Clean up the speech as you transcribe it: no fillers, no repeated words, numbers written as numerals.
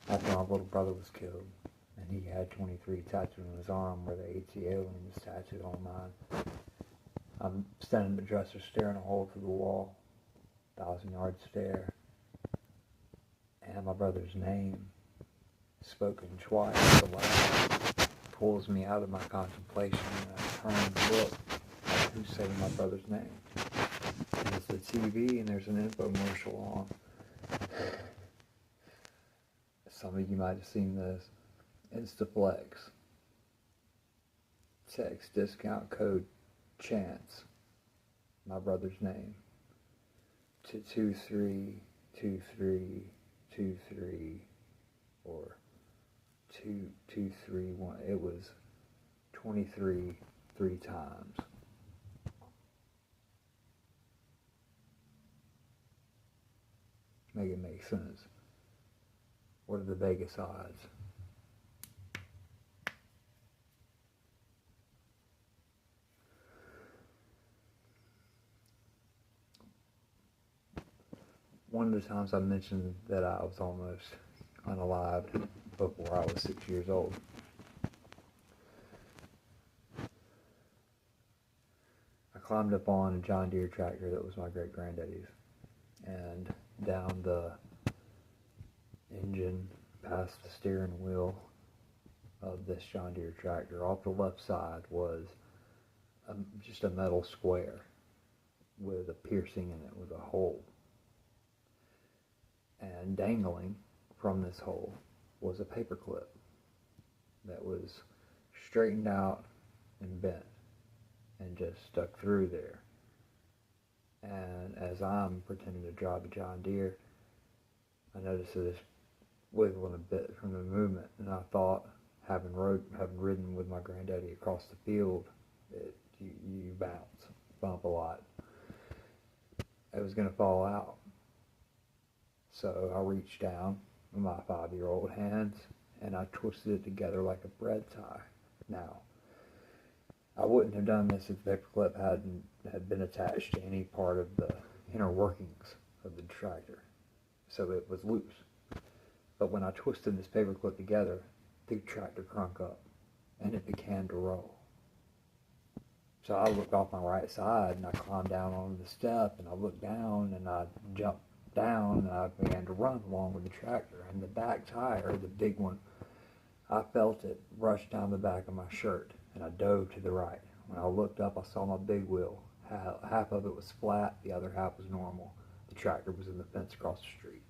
after my little brother was killed, and he had 23 tattooed on his arm where the ATO was tattooed on mine. I'm standing in the dresser staring a hole through the wall, 1,000-yard stare, and my brother's name, spoken twice aloud, pulls me out of my contemplation, and I turn and look at who's saying my brother's name. And it's the TV, and there's an infomercial on. Some of you might have seen this. Instaflex. Text discount code CHANCE. My brother's name. To 232323 or 2231. It was 23 3 times. Make it make sense. What are the Vegas odds? One of the times I mentioned that I was almost unalived before I was 6 years old. I climbed up on a John Deere tractor that was my great-granddaddy's, and down the engine past the steering wheel of this John Deere tractor, off the left side was just a metal square with a piercing in it, with a hole. And dangling from this hole was a paper clip that was straightened out and bent and just stuck through there. And as I'm pretending to drive a John Deere, I noticed that it's wiggling a bit from the movement, and I thought, having ridden with my granddaddy across the field, you bump a lot. It was going to fall out. So I reached down with my 5-year-old hands, and I twisted it together like a bread tie. Now, I wouldn't have done this if the paperclip had been attached to any part of the inner workings of the tractor, so it was loose. But when I twisted this paperclip together, the tractor crunk up, and it began to roll. So I looked off my right side, and I climbed down on the step, and I looked down, and I jumped down, and I began to run along with the tractor. And the back tire, the big one, I felt it rush down the back of my shirt, and I dove to the right. When I looked up, I saw my big wheel. Half of it was flat, the other half was normal. The tractor was in the fence across the street.